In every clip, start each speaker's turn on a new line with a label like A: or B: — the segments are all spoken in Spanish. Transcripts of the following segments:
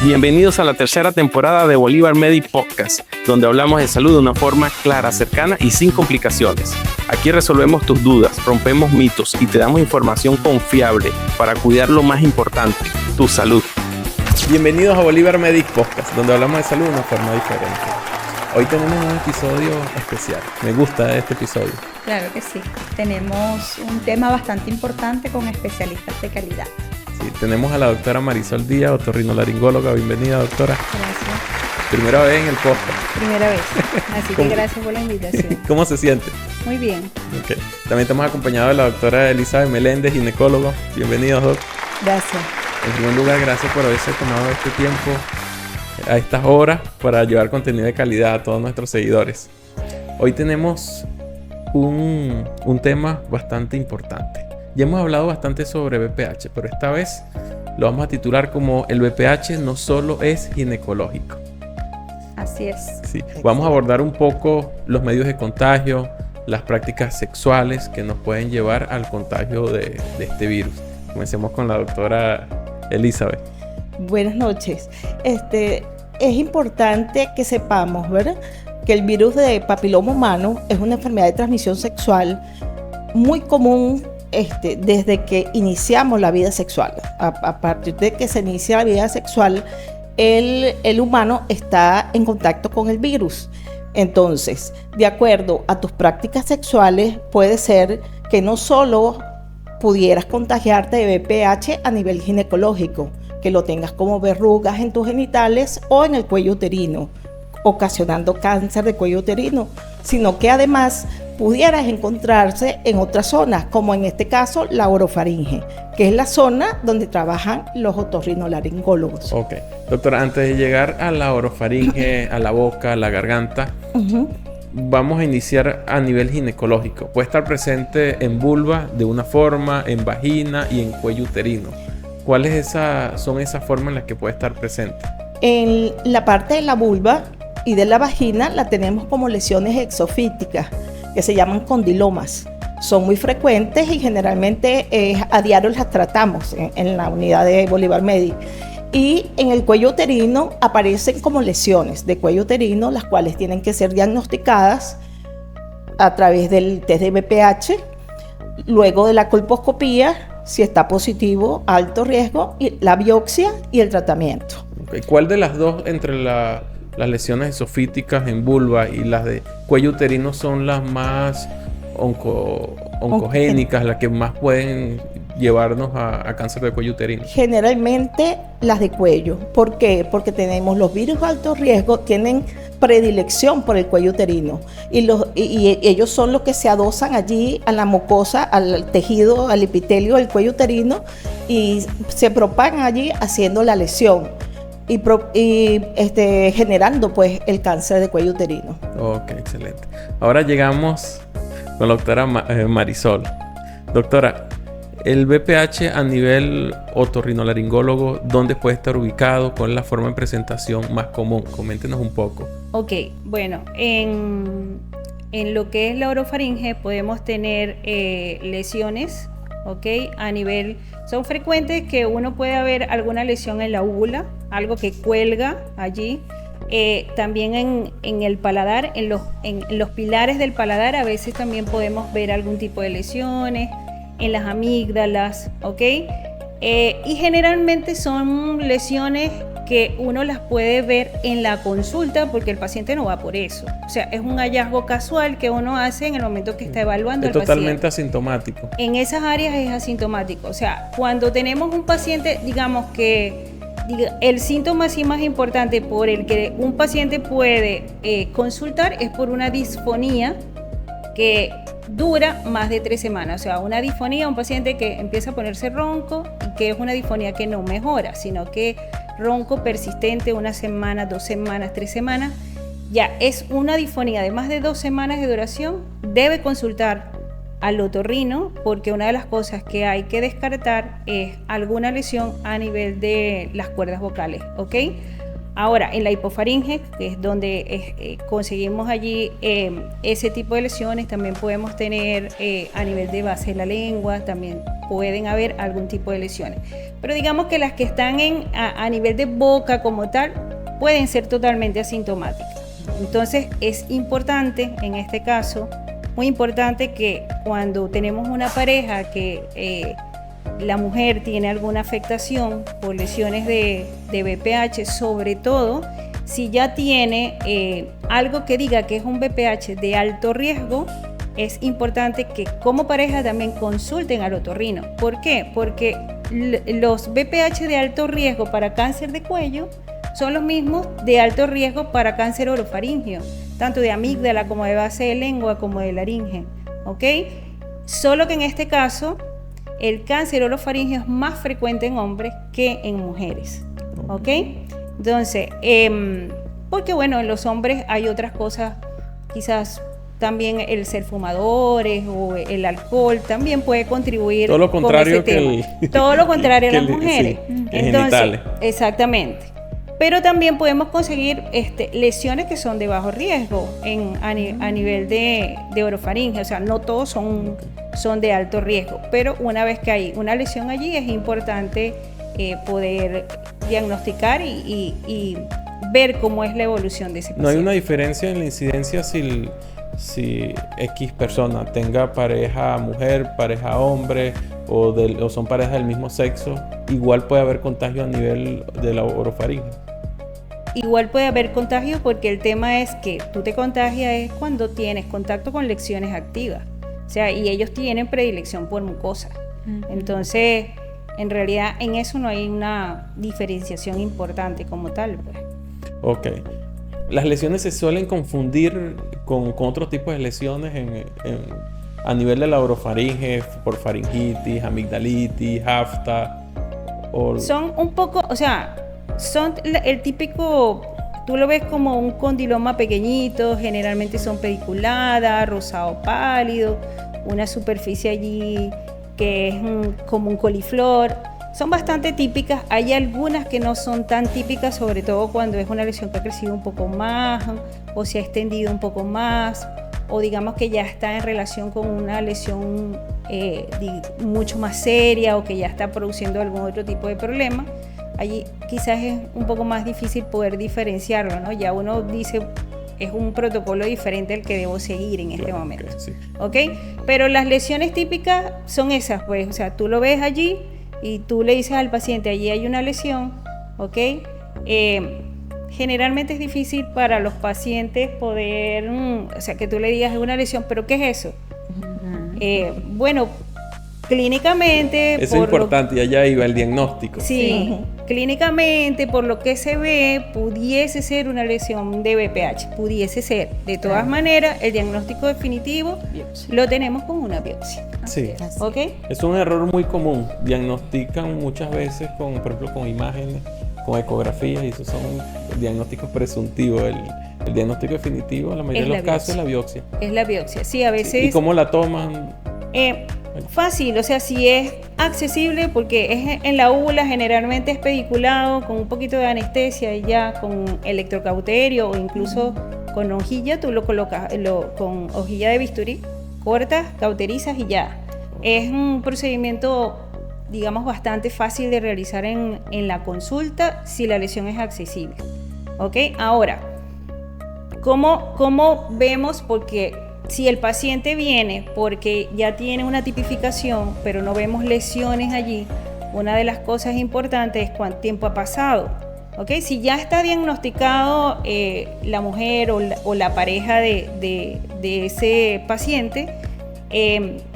A: Bienvenidos a la tercera temporada de Bolívar Medic Podcast, donde hablamos de salud de una forma clara, cercana y sin complicaciones. Aquí resolvemos tus dudas, rompemos mitos y te damos información confiable para cuidar lo más importante, tu salud. Bienvenidos a Bolívar Medic Podcast, donde hablamos de salud de una forma diferente. Hoy tenemos un episodio especial. Me gusta este episodio.
B: Claro que sí. Tenemos un tema bastante importante con especialistas de calidad.
A: Sí, tenemos a la doctora Marisol Díaz, otorrinolaringóloga. Bienvenida, doctora.
B: Gracias.
A: Primera vez en el podcast.
B: Primera vez. Así que gracias por la invitación.
A: ¿Cómo se siente?
B: Muy bien.
A: Okay. También estamos acompañados de la doctora Elizabeth Meléndez, ginecólogo. Bienvenidos, doc.
B: Gracias.
A: En primer lugar, gracias por haberse tomado este tiempo a estas horas para llevar contenido de calidad a todos nuestros seguidores. Hoy tenemos un tema bastante importante. Ya hemos hablado bastante sobre BPH, pero esta vez lo vamos a titular como el BPH no solo es ginecológico.
B: Así es.
A: Sí. Vamos a abordar un poco los medios de contagio, las prácticas sexuales que nos pueden llevar al contagio de este virus. Comencemos con la doctora Elizabeth.
C: Buenas noches. Es importante que sepamos, ¿verdad?, que el virus de papiloma humano es una enfermedad de transmisión sexual muy común desde que iniciamos la vida sexual. A partir de que se inicia la vida sexual, el humano está en contacto con el virus. Entonces, de acuerdo a tus prácticas sexuales, puede ser que no solo pudieras contagiarte de BPH a nivel ginecológico, que lo tengas como verrugas en tus genitales o en el cuello uterino, ocasionando cáncer de cuello uterino, sino que además pudieras encontrarse en otras zonas, como en este caso la orofaringe, que es la zona donde trabajan los otorrinolaringólogos.
A: Ok. Doctora, antes de llegar a la orofaringe, a la boca, a la garganta, vamos a iniciar a nivel ginecológico. Puede estar presente en vulva de una forma, en vagina y en cuello uterino. ¿Cuáles son esas formas en las que puede estar presente?
C: En la parte de la vulva y de la vagina la tenemos como lesiones exofíticas, que se llaman condilomas. Son muy frecuentes y generalmente a diario las tratamos en la unidad de Bolívar Medic. Y en el cuello uterino aparecen como lesiones de cuello uterino, las cuales tienen que ser diagnosticadas a través del test de BPH, luego de la colposcopía, si está positivo, alto riesgo, y la biopsia y el tratamiento.
A: Okay. ¿Cuál de las dos entre las lesiones esofíticas en vulva y las de cuello uterino son las más oncogénicas, las que más pueden llevarnos a cáncer de cuello uterino?
C: Generalmente las de cuello. ¿Por qué? Porque tenemos los virus de alto riesgo, tienen predilección por el cuello uterino y ellos son los que se adosan allí a la mucosa, al tejido, al epitelio del cuello uterino y se propagan allí haciendo la lesión y generando pues el cáncer de cuello uterino.
A: Ok, excelente. Ahora llegamos con la doctora Marisol. Doctora, el BPH a nivel otorrinolaringólogo, ¿dónde puede estar ubicado? ¿Cuál es la forma de presentación más común? Coméntenos un poco.
B: Ok, bueno, en lo que es la orofaringe podemos tener lesiones, ok, a nivel, son frecuentes que uno puede ver alguna lesión en la úvula, algo que cuelga allí. También en el paladar, en los pilares del paladar a veces también podemos ver algún tipo de lesiones, en las amígdalas, ¿ok? Y generalmente son lesiones que uno las puede ver en la consulta porque el paciente no va por eso. O sea, es un hallazgo casual que uno hace en el momento que está evaluando al paciente.
A: Es totalmente asintomático.
B: En esas áreas es asintomático. O sea, cuando tenemos un paciente, digamos que el síntoma así más importante por el que un paciente puede consultar es por una disfonía que dura más de 3 semanas. O sea, una disfonía, un paciente que empieza a ponerse ronco y que es una disfonía que no mejora, sino que ronco persistente 1 semana, 2 semanas, 3 semanas, ya es una disfonía de más de 2 semanas de duración, debe consultar al otorrino porque una de las cosas que hay que descartar es alguna lesión a nivel de las cuerdas vocales, ¿ok? Ahora, en la hipofaringe, que es donde conseguimos allí ese tipo de lesiones, también podemos tener a nivel de base de la lengua, también pueden haber algún tipo de lesiones. Pero digamos que las que están a nivel de boca como tal, pueden ser totalmente asintomáticas. Entonces, es importante, en este caso, muy importante que cuando tenemos una pareja que la mujer tiene alguna afectación por lesiones de BPH, sobre todo si ya tiene algo que diga que es un BPH de alto riesgo, es importante que como pareja también consulten al otorrino. ¿Por qué? Porque los BPH de alto riesgo para cáncer de cuello son los mismos de alto riesgo para cáncer orofaríngeo, tanto de amígdala como de base de lengua como de laringe, ¿ok? Solo que en este caso el cáncer orofaríngeo es más frecuente en hombres que en mujeres, ¿ok? Entonces, porque bueno, en los hombres hay otras cosas, quizás también el ser fumadores o el alcohol también puede contribuir.
A: Todo lo contrario
B: con ese tema. Todo lo contrario a las mujeres.
A: Sí,
B: entonces, exactamente. Pero también podemos conseguir lesiones que son de bajo riesgo a nivel de orofaringe. O sea, no todos son de alto riesgo, pero una vez que hay una lesión allí es importante poder diagnosticar y ver cómo es la evolución de ese paciente.
D: ¿No hay una diferencia en la incidencia si X persona tenga pareja mujer, pareja hombre o son parejas del mismo sexo? Igual puede haber contagio a nivel de la orofaringe.
B: Igual puede haber contagio porque el tema es que tú te contagias es cuando tienes contacto con lesiones activas. O sea, y ellos tienen predilección por mucosa. Entonces, en realidad en eso no hay una diferenciación importante como tal, pues.
D: Ok. Las lesiones se suelen confundir con otros tipos de lesiones a nivel de la orofaringe, por faringitis, amigdalitis, afta.
B: Son un poco, o sea, son el típico, tú lo ves como un condiloma pequeñito, generalmente son pediculadas, rosado pálido, una superficie allí que es como un coliflor. Son bastante típicas, hay algunas que no son tan típicas, sobre todo cuando es una lesión que ha crecido un poco más o se ha extendido un poco más, o digamos que ya está en relación con una lesión mucho más seria o que ya está produciendo algún otro tipo de problema. Allí quizás es un poco más difícil poder diferenciarlo, ¿no? Ya uno dice, es un protocolo diferente al que debo seguir en este momento.
D: Sí.
B: ¿Ok? Pero las lesiones típicas son esas, pues, o sea, tú lo ves allí y tú le dices al paciente, allí hay una lesión, ¿ok? Generalmente es difícil para los pacientes poder, o sea, que tú le digas, es una lesión, pero ¿qué es eso? Bueno, clínicamente...
D: Eso es importante, y allá iba el diagnóstico.
B: Sí, clínicamente, por lo que se ve, pudiese ser una lesión de BPH, pudiese ser. De todas maneras, el diagnóstico definitivo lo tenemos con una biopsia.
D: Sí.
B: ¿Ok?
D: Es un error muy común. Diagnostican muchas veces, por ejemplo, con imágenes, con ecografías, y esos son diagnósticos presuntivos. El diagnóstico definitivo, en la mayoría de los casos, es la biopsia.
B: Es la biopsia, sí, a veces...
D: ¿Y cómo la toman?
B: Fácil, o sea, si es accesible, porque es en la úvula, generalmente es pediculado con un poquito de anestesia y ya con electrocauterio o incluso con hojilla, tú lo colocas con hojilla de bisturí, cortas, cauterizas y ya. Es un procedimiento, digamos, bastante fácil de realizar en la consulta si la lesión es accesible. ¿Ok? Ahora, ¿cómo vemos? Porque si el paciente viene porque ya tiene una tipificación, pero no vemos lesiones allí, una de las cosas importantes es cuánto tiempo ha pasado. ¿Okay? Si ya está diagnosticado la mujer o la pareja de ese paciente,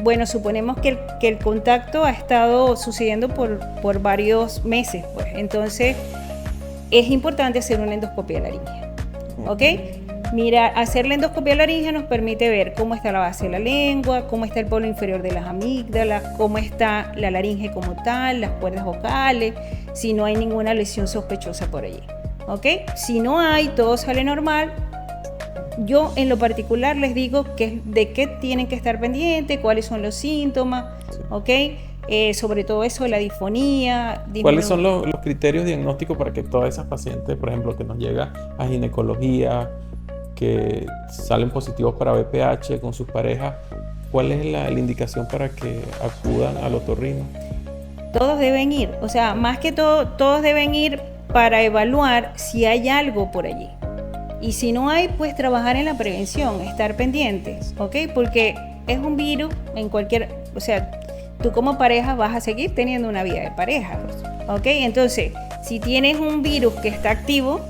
B: bueno, suponemos que el contacto ha estado sucediendo por varios meses, pues. Entonces es importante hacer una endoscopia de laringe. ¿Ok? Mira, hacer la endoscopia laringe nos permite ver cómo está la base de la lengua, cómo está el polo inferior de las amígdalas, cómo está la laringe como tal, las cuerdas vocales, si no hay ninguna lesión sospechosa por allí. ¿Ok? Si no hay, todo sale normal. Yo en lo particular les digo de qué tienen que estar pendientes, cuáles son los síntomas, ¿ok? sobre todo eso, la disfonía.
D: ¿Cuáles son los criterios diagnósticos para que todas esas pacientes, por ejemplo, que nos llega a ginecología, que salen positivos para BPH con sus parejas, cuál es la indicación para que acudan al otorrino?
B: Todos deben ir, o sea, más que todo, todos deben ir para evaluar si hay algo por allí. Y si no hay, pues trabajar en la prevención, estar pendientes, ¿ok? Porque es un virus en cualquier, o sea, tú como pareja vas a seguir teniendo una vida de pareja, ¿ok? Entonces, si tienes un virus que está activo,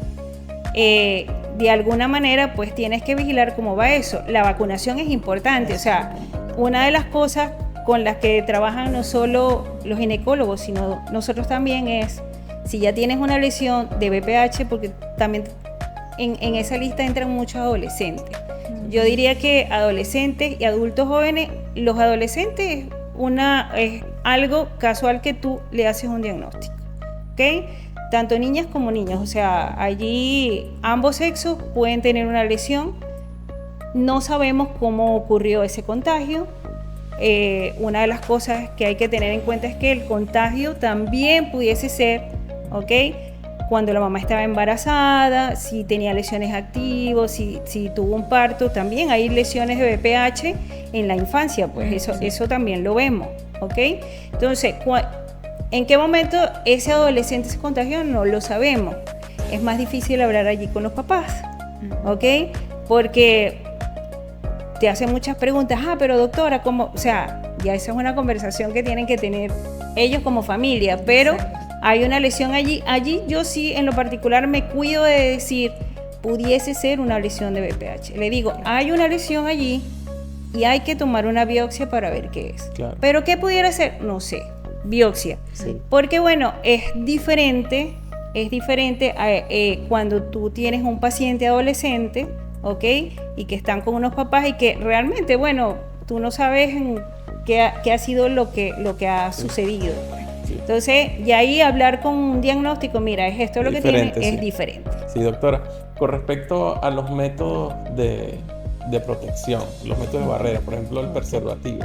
B: de alguna manera, pues tienes que vigilar cómo va eso. La vacunación es importante, o sea, una de las cosas con las que trabajan no solo los ginecólogos, sino nosotros también es, si ya tienes una lesión de BPH, porque también en esa lista entran muchos adolescentes. Yo diría que adolescentes y adultos jóvenes, los adolescentes es algo casual que tú le haces un diagnóstico, ¿ok? Tanto niñas como niños, o sea, allí ambos sexos pueden tener una lesión. No sabemos cómo ocurrió ese contagio. Una de las cosas que hay que tener en cuenta es que el contagio también pudiese ser, ¿ok?, cuando la mamá estaba embarazada, si tenía lesiones activas, si tuvo un parto, también hay lesiones de BPH en la infancia, pues eso también lo vemos, ¿ok? Entonces, ¿en qué momento ese adolescente se contagió? No lo sabemos. Es más difícil hablar allí con los papás, ¿ok? Porque te hacen muchas preguntas. Pero doctora, ¿cómo? O sea, ya esa es una conversación que tienen que tener ellos como familia, pero hay una lesión allí. Allí yo sí, en lo particular, me cuido de decir, pudiese ser una lesión de BPH. Le digo, hay una lesión allí y hay que tomar una biopsia para ver qué es. Claro. ¿Pero qué pudiera ser? No sé. Biopsia. Sí. Porque bueno, es diferente cuando tú tienes un paciente adolescente, ¿ok? Y que están con unos papás y que realmente, bueno, tú no sabes qué ha sido lo que ha sucedido. Sí. Entonces, y ahí hablar con un diagnóstico, mira, es esto lo que tiene, sí, es diferente.
D: Sí, doctora. Con respecto a los métodos de protección, los métodos de barrera, por ejemplo, el preservativo,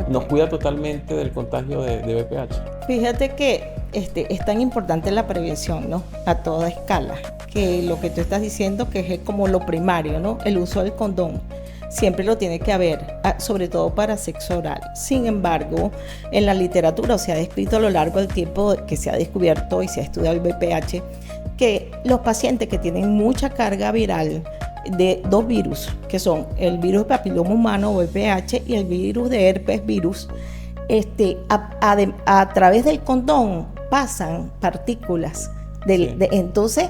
D: ¿nos cuida totalmente del contagio de BPH?
C: Fíjate que es tan importante la prevención, ¿no? A toda escala, que lo que tú estás diciendo que es como lo primario, ¿no? El uso del condón. Siempre lo tiene que haber, sobre todo para sexo oral. Sin embargo, en la literatura se ha descrito a lo largo del tiempo que se ha descubierto y se ha estudiado el BPH, que los pacientes que tienen mucha carga viral de dos virus, que son el virus de papiloma humano o BPH y el virus de herpes virus, a través del condón pasan partículas. Entonces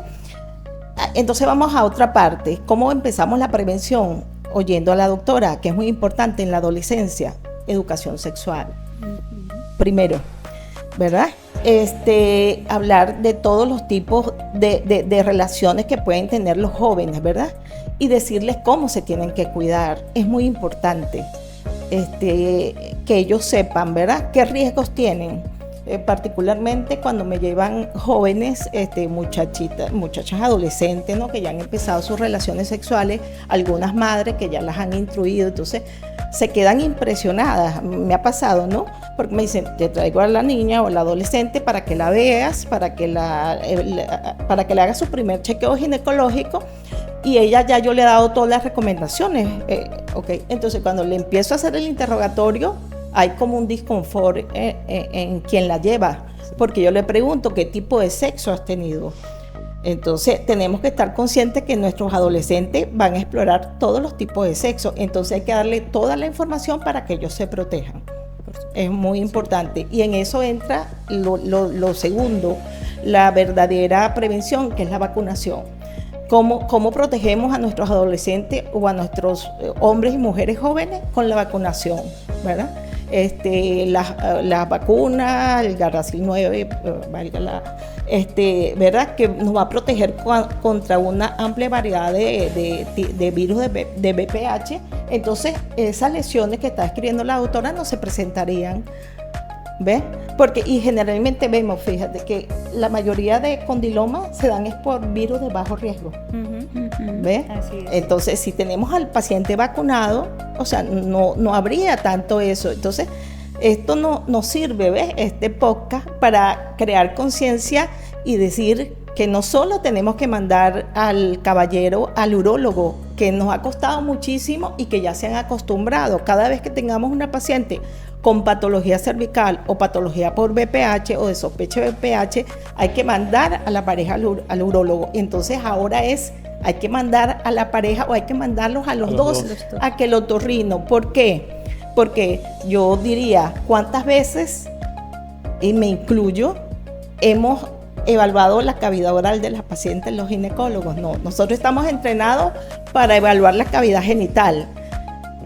C: vamos a otra parte. ¿Cómo empezamos la prevención? Oyendo a la doctora, que es muy importante en la adolescencia, educación sexual. Primero, ¿verdad? Hablar de todos los tipos de relaciones que pueden tener los jóvenes, ¿verdad? Y decirles cómo se tienen que cuidar. Es muy importante que ellos sepan, ¿verdad?, qué riesgos tienen. Particularmente cuando me llevan jóvenes, muchachas adolescentes, ¿no?, que ya han empezado sus relaciones sexuales, algunas madres que ya las han instruido, entonces se quedan impresionadas. Me ha pasado, ¿no? Porque me dicen, te traigo a la niña o a la adolescente para que la veas, para que le hagas su primer chequeo ginecológico, y ella ya yo le he dado todas las recomendaciones. Okay. Entonces cuando le empiezo a hacer el interrogatorio, hay como un disconfort en quien la lleva, porque yo le pregunto qué tipo de sexo has tenido. Entonces tenemos que estar conscientes que nuestros adolescentes van a explorar todos los tipos de sexo, entonces hay que darle toda la información para que ellos se protejan. Es muy importante, y en eso entra lo segundo, la verdadera prevención, que es la vacunación. ¿Cómo protegemos a nuestros adolescentes o a nuestros hombres y mujeres jóvenes? Con la vacunación, ¿verdad? Las vacunas, el Gardasil 9, ¿verdad?, que nos va a proteger contra una amplia variedad de virus de BPH. Entonces, esas lesiones que está escribiendo la doctora no se presentarían, ¿ves? Y generalmente vemos, fíjate, que la mayoría de condilomas se dan es por virus de bajo riesgo. ¿Ves? Así es. Entonces, si tenemos al paciente vacunado, o sea, no habría tanto eso. Entonces, Esto nos sirve, ¿ves? Este podcast para crear conciencia y decir que no solo tenemos que mandar al caballero al urólogo, que nos ha costado muchísimo y que ya se han acostumbrado. Cada vez que tengamos una paciente con patología cervical o patología por BPH o de sospecha de BPH, hay que mandar a la pareja al urólogo. Entonces ahora hay que mandar a la pareja o hay que mandarlos a los dos a que el otorrino. ¿Por qué? Porque yo diría, ¿cuántas veces, y me incluyo, hemos evaluado la cavidad oral de las pacientes los ginecólogos? No, nosotros estamos entrenados para evaluar la cavidad genital.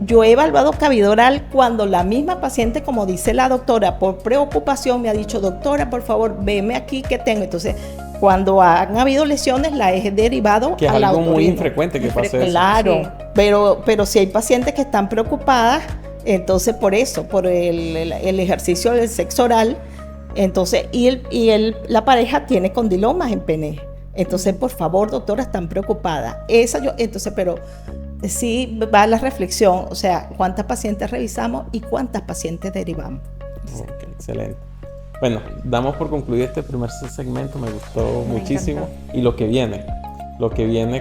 C: Yo he evaluado cavidad oral cuando la misma paciente, como dice la doctora, por preocupación me ha dicho, doctora, por favor, veme aquí que tengo. Entonces, cuando han habido lesiones, la he derivado
D: que es algo muy infrecuente que pase eso.
C: Claro, sí. Pero si hay pacientes que están preocupadas, entonces por eso, por el ejercicio del sexo oral, entonces, la pareja tiene condilomas en pene. Entonces, por favor, doctora, están preocupadas. Pero sí va la reflexión, o sea, ¿cuántas pacientes revisamos y cuántas pacientes derivamos?
D: Okay, excelente. Bueno, damos por concluido este primer segmento, me gustó muchísimo. Y lo que viene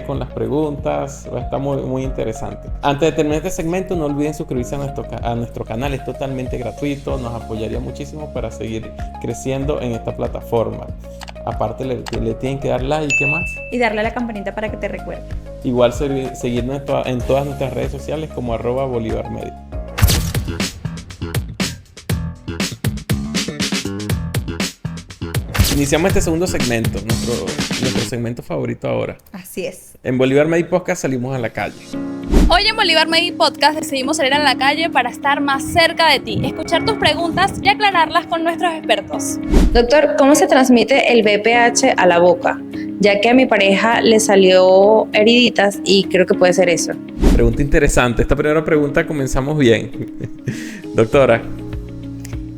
D: con las preguntas está muy, muy interesante. Antes de terminar este segmento, no olviden suscribirse a nuestro canal, es totalmente gratuito, nos apoyaría muchísimo para seguir creciendo en esta plataforma. Aparte le tienen que dar like, ¿qué más?
B: Y darle a la campanita para que te recuerde.
D: Igual seguirnos en todas nuestras redes sociales como @BolivarMedi. Iniciamos este segundo segmento, nuestro segmento favorito ahora.
B: Así es.
D: En Bolívar Medi Podcast salimos a la calle.
E: Hoy en Bolívar Medi Podcast decidimos salir a la calle para estar más cerca de ti, escuchar tus preguntas y aclararlas con nuestros expertos.
F: Doctor, ¿cómo se transmite el BPH a la boca? Ya que a mi pareja le salió heriditas y creo que puede ser eso.
D: Pregunta interesante. Esta primera pregunta comenzamos bien. Doctora.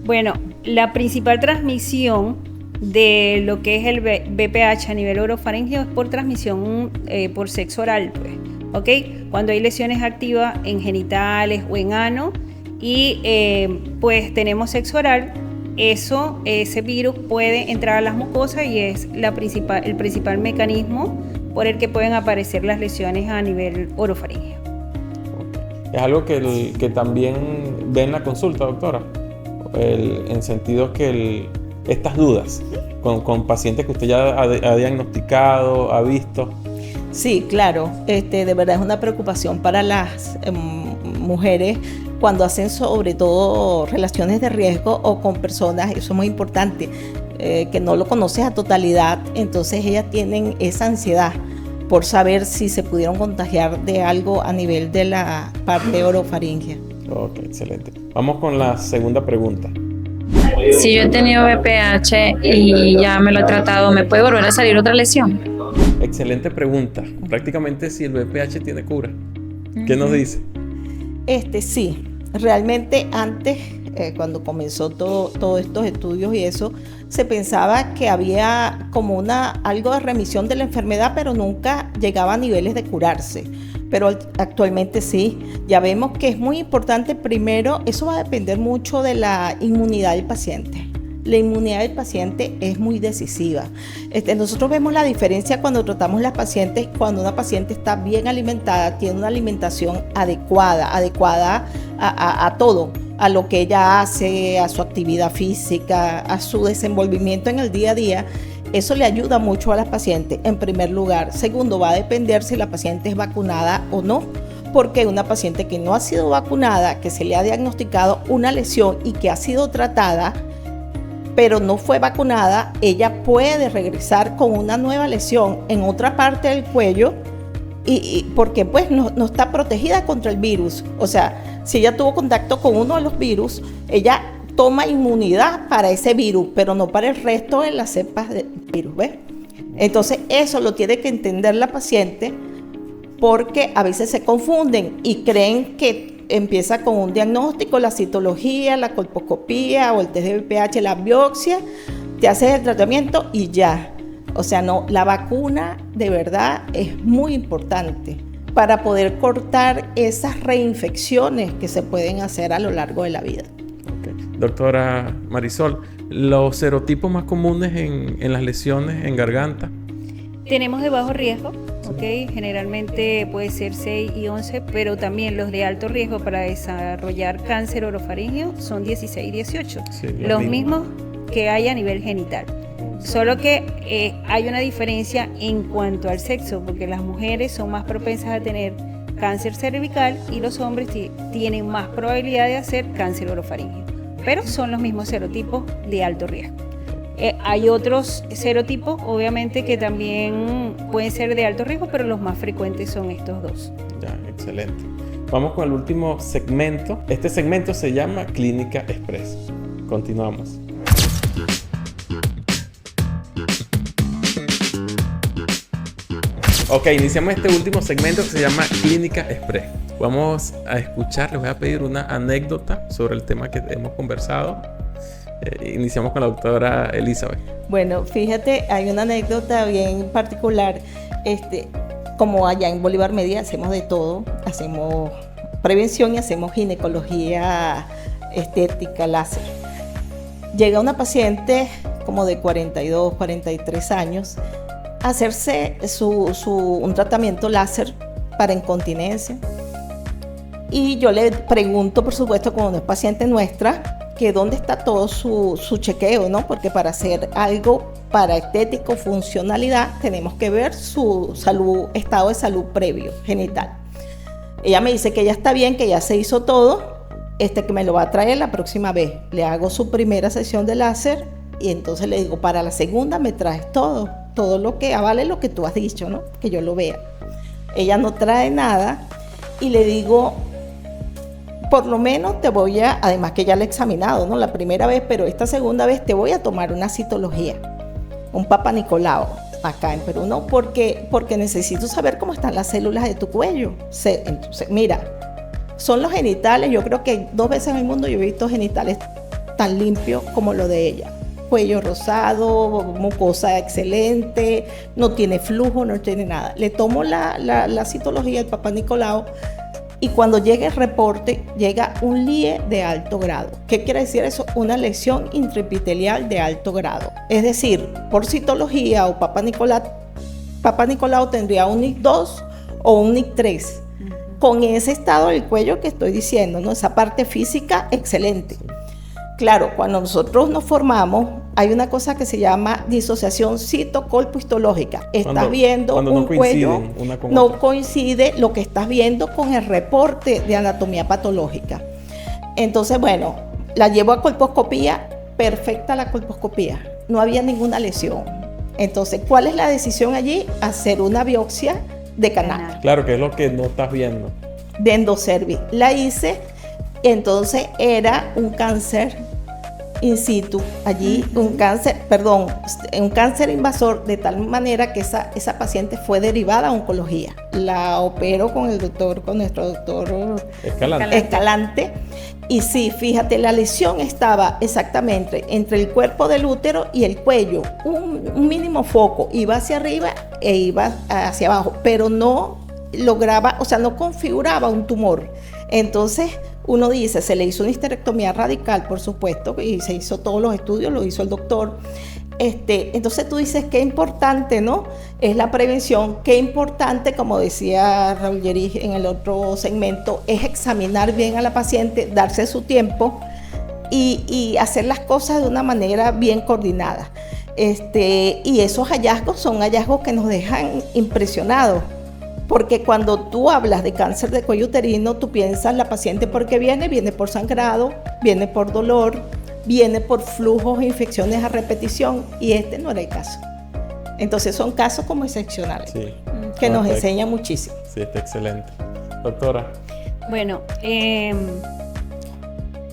B: Bueno, la principal transmisión de lo que es el BPH a nivel orofaringeo es por transmisión por sexo oral, pues, ¿ok? Cuando hay lesiones activas en genitales o en ano y pues tenemos sexo oral, ese virus puede entrar a las mucosas y es el principal mecanismo por el que pueden aparecer las lesiones a nivel orofaringeo.
D: Es algo que también ve en la consulta, doctora, en sentido que estas dudas con pacientes que usted ya ha diagnosticado, ha visto.
C: Sí, claro, de verdad es una preocupación para las mujeres cuando hacen sobre todo relaciones de riesgo o con personas, eso es muy importante, que no lo conoces a totalidad, entonces ellas tienen esa ansiedad por saber si se pudieron contagiar de algo a nivel de la parte orofaringea.
D: Ok, excelente. Vamos con la segunda pregunta.
F: Si yo he tenido BPH y ya me lo he tratado, ¿me puede volver a salir otra lesión?
D: Excelente pregunta. Prácticamente si el BPH tiene cura. ¿Qué nos dice?
C: Sí, realmente antes, cuando comenzó todos estos estudios y eso, se pensaba que había como algo de remisión de la enfermedad, pero nunca llegaba a niveles de curarse. Pero actualmente sí, ya vemos que es muy importante. Primero, eso va a depender mucho de la inmunidad del paciente. La inmunidad del paciente es muy decisiva. Nosotros vemos la diferencia cuando tratamos las pacientes, cuando una paciente está bien alimentada, tiene una alimentación adecuada a todo, a lo que ella hace, a su actividad física, a su desenvolvimiento en el día a día. Eso le ayuda mucho a las pacientes, en primer lugar. Segundo, va a depender si la paciente es vacunada o no, porque una paciente que no ha sido vacunada, que se le ha diagnosticado una lesión y que ha sido tratada, pero no fue vacunada, ella puede regresar con una nueva lesión en otra parte del cuello porque pues no está protegida contra el virus. O sea, si ella tuvo contacto con uno de los virus, ella toma inmunidad para ese virus, pero no para el resto de las cepas del virus, ¿ves? Entonces eso lo tiene que entender la paciente, porque a veces se confunden y creen que empieza con un diagnóstico, la citología, la colposcopía o el test de BPH, la biopsia, te haces el tratamiento y ya. O sea, no, la vacuna de verdad es muy importante para poder cortar esas reinfecciones que se pueden hacer a lo largo de la vida.
D: Okay. Doctora Marisol, los serotipos más comunes en las lesiones en garganta.
B: Tenemos de bajo riesgo, ¿ok? Generalmente puede ser 6 y 11, pero también los de alto riesgo para desarrollar cáncer orofaríngeo son 16 y 18.
D: Sí,
B: los mismos que hay a nivel genital. Solo que hay una diferencia en cuanto al sexo, porque las mujeres son más propensas a tener cáncer cervical y los hombres tienen más probabilidad de hacer cáncer orofaríngeo. Pero son los mismos serotipos de alto riesgo. Hay otros serotipos, obviamente, que también pueden ser de alto riesgo, pero los más frecuentes son estos dos.
D: Ya, excelente. Vamos con el último segmento. Este segmento se llama Clínica Express. Continuamos. Ok, iniciamos este último segmento que se llama Clínica Express. Vamos a escuchar, les voy a pedir una anécdota sobre el tema que hemos conversado. Iniciamos con la doctora Elizabeth.
C: Bueno, fíjate, hay una anécdota bien particular. Como allá en Bolívar Media hacemos de todo, hacemos prevención y hacemos ginecología estética, láser. Llega una paciente como de 42, 43 años a hacerse un tratamiento láser para incontinencia. Y yo le pregunto, por supuesto, como no es paciente nuestra, que dónde está todo su chequeo, ¿no? Porque para hacer algo para estético, funcionalidad, tenemos que ver su salud, estado de salud previo, genital. Ella me dice que ya está bien, que ya se hizo todo, que me lo va a traer la próxima vez. Le hago su primera sesión de láser y entonces le digo, para la segunda me traes todo lo que avale lo que tú has dicho, ¿no? Que yo lo vea. Ella no trae nada y le digo, por lo menos te voy a, además que ya la he examinado, ¿no? La primera vez, pero esta segunda vez te voy a tomar una citología, un Papa Nicolau, acá en Perú, ¿no? Porque necesito saber cómo están las células de tu cuello. Entonces, mira, son los genitales, yo creo que 2 veces en el mundo yo he visto genitales tan limpios como lo de ella. Cuello rosado, mucosa excelente, no tiene flujo, no tiene nada. Le tomo la citología del Papa Nicolau. Y cuando llega el reporte, llega un LIE de alto grado. ¿Qué quiere decir eso? Una lesión intraepitelial de alto grado. Es decir, por citología o Papa Nicolau tendría un NIC 2 o un NIC 3. Con ese estado del cuello que estoy diciendo, ¿no? Esa parte física excelente. Claro, cuando nosotros nos formamos, hay una cosa que se llama disociación citocolpohistológica. Estás viendo un cuello, no coincide lo que estás viendo con el reporte de anatomía patológica. Entonces, bueno, la llevo a colposcopía, perfecta la colposcopía, no había ninguna lesión. Entonces, ¿cuál es la decisión allí? Hacer una biopsia de canal.
D: Claro, que es lo que no estás viendo.
C: De endocervix. La hice, entonces era un cáncer in situ, allí un cáncer invasor, de tal manera que esa paciente fue derivada a oncología. La opero con nuestro doctor Escalante. Y sí, fíjate, la lesión estaba exactamente entre el cuerpo del útero y el cuello, un mínimo foco, iba hacia arriba e iba hacia abajo, pero no lograba, o sea, no configuraba un tumor. Entonces, uno dice, se le hizo una histerectomía radical, por supuesto, y se hizo todos los estudios, lo hizo el doctor. Entonces tú dices, qué importante, ¿no? Es la prevención, qué importante, como decía Raúl Yerich en el otro segmento, es examinar bien a la paciente, darse su tiempo y hacer las cosas de una manera bien coordinada. Y esos hallazgos son hallazgos que nos dejan impresionados. Porque cuando tú hablas de cáncer de cuello uterino, tú piensas la paciente porque viene por sangrado, viene por dolor, viene por flujos e infecciones a repetición, y no era el caso. Entonces son casos como excepcionales, sí, que nos enseñan muchísimo.
D: Sí, está excelente. Doctora.
B: Bueno,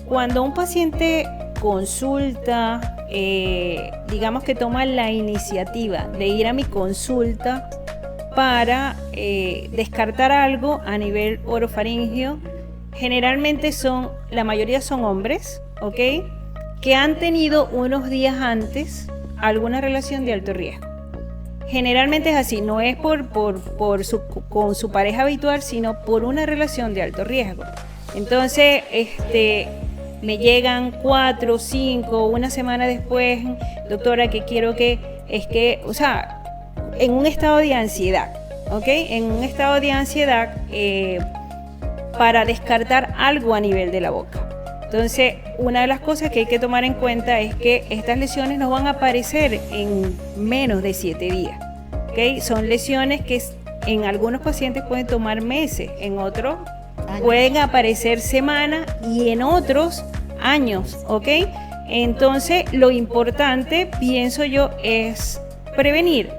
B: cuando un paciente consulta, digamos que toma la iniciativa de ir a mi consulta para descartar algo a nivel orofaríngeo, generalmente la mayoría son hombres, ¿ok? Que han tenido unos días antes alguna relación de alto riesgo. Generalmente es así, no es con su pareja habitual, sino por una relación de alto riesgo. Entonces, me llegan 4, 5, una semana después, doctora, que quiero que, o sea, en un estado de ansiedad, ¿ok? En un estado de ansiedad para descartar algo a nivel de la boca. Entonces, una de las cosas que hay que tomar en cuenta es que estas lesiones no van a aparecer en menos de 7 días, ¿ok? Son lesiones que en algunos pacientes pueden tomar meses, en otros pueden aparecer semanas y en otros años, ¿ok? Entonces, lo importante, pienso yo, es prevenir.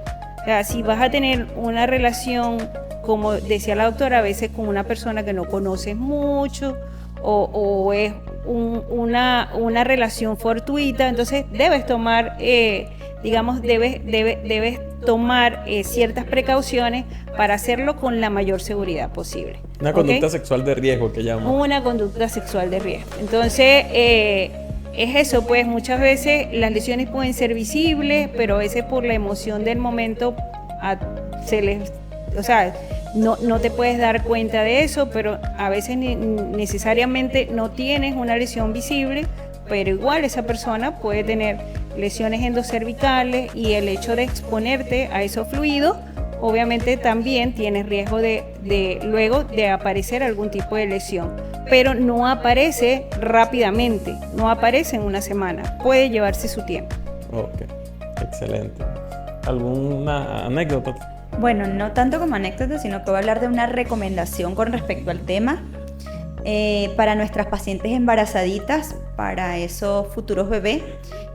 B: O sea, si vas a tener una relación, como decía la doctora, a veces con una persona que no conoces mucho o es una relación fortuita, entonces debes tomar, debes tomar ciertas precauciones para hacerlo con la mayor seguridad posible.
D: Una conducta sexual de riesgo que llaman.
B: Una conducta sexual de riesgo. Entonces, es eso, pues muchas veces las lesiones pueden ser visibles, pero a veces por la emoción del momento no te puedes dar cuenta de eso, pero a veces necesariamente no tienes una lesión visible, pero igual esa persona puede tener lesiones endocervicales y el hecho de exponerte a esos fluidos, obviamente también tienes riesgo de luego de aparecer algún tipo de lesión, pero no aparece rápidamente, no aparece en una semana, puede llevarse su tiempo.
D: Ok, excelente. ¿Alguna anécdota?
G: Bueno, no tanto como anécdota, sino que voy a hablar de una recomendación con respecto al tema. Para nuestras pacientes embarazaditas, para esos futuros bebés,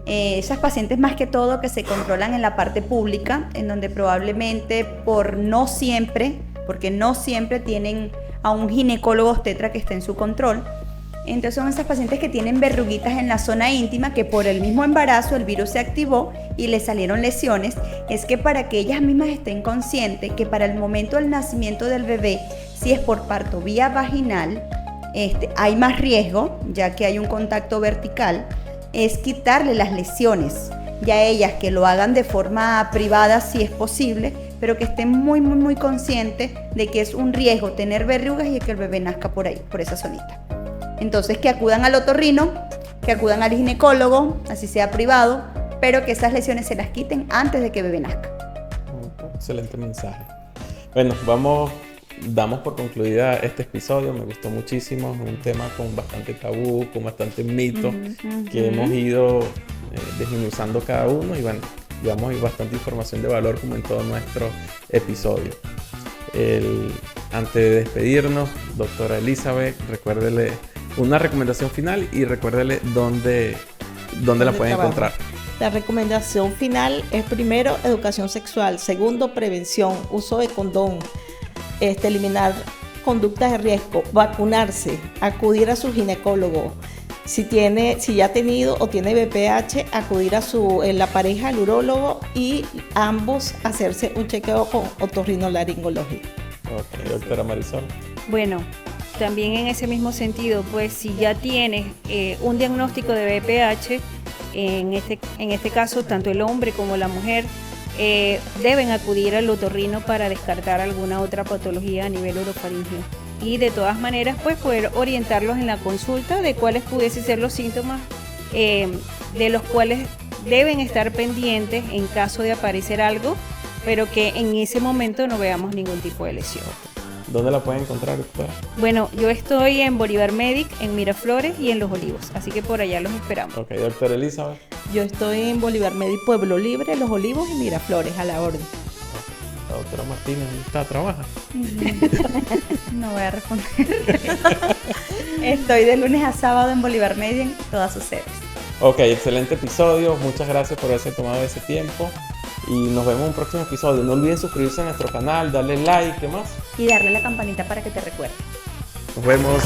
G: esas pacientes más que todo que se controlan en la parte pública, en donde probablemente porque no siempre tienen a un ginecólogo obstetra que esté en su control. Entonces son esas pacientes que tienen verruguitas en la zona íntima, que por el mismo embarazo el virus se activó y les salieron lesiones. Es que para que ellas mismas estén conscientes que para el momento del nacimiento del bebé, si es por parto vía vaginal, hay más riesgo, ya que hay un contacto vertical, es quitarle las lesiones. Ya ellas que lo hagan de forma privada si es posible, pero que estén muy, muy, muy conscientes de que es un riesgo tener verrugas y que el bebé nazca por ahí, por esa zonita. Entonces, que acudan al otorrino, que acudan al ginecólogo, así sea privado, pero que esas lesiones se las quiten antes de que el bebé nazca.
D: Excelente mensaje. Bueno, damos por concluida este episodio. Me gustó muchísimo. Es un tema con bastante tabú, con bastante mito, que hemos ido desmenuzando cada uno. Y bueno, llevamos bastante información de valor como en todo nuestro episodio. Antes de despedirnos, doctora Elizabeth, recuérdele una recomendación final y recuérdele dónde la pueden encontrar.
C: La recomendación final es primero educación sexual, segundo prevención, uso de condón, eliminar conductas de riesgo, vacunarse, acudir a su ginecólogo. Si ya ha tenido o tiene BPH, acudir a la pareja al urólogo y ambos hacerse un chequeo con otorrinolaringológico.
D: Ok, doctora Marisol.
B: Bueno, también en ese mismo sentido, pues si ya tienes un diagnóstico de BPH, en este caso tanto el hombre como la mujer deben acudir al otorrino para descartar alguna otra patología a nivel orofaringeo. Y de todas maneras, pues poder orientarlos en la consulta de cuáles pudiesen ser los síntomas de los cuales deben estar pendientes en caso de aparecer algo, pero que en ese momento no veamos ningún tipo de lesión.
D: ¿Dónde la pueden encontrar, doctora?
B: Bueno, yo estoy en Bolívar Medic, en Miraflores y en Los Olivos, así que por allá los esperamos.
D: Ok, doctora Elizabeth.
C: Yo estoy en Bolívar Medic, Pueblo Libre, Los Olivos y Miraflores, a la orden.
D: La doctora Martínez, ¿dónde está? ¿Trabaja?
G: No voy a responder. Estoy de lunes a sábado en Bolívar Media en todas sus sedes.
D: Ok, excelente episodio. Muchas gracias por haberse tomado ese tiempo. Y nos vemos en un próximo episodio. No olviden suscribirse a nuestro canal, darle like, ¿qué más?
G: Y darle a la campanita para que te recuerde.
D: Nos vemos.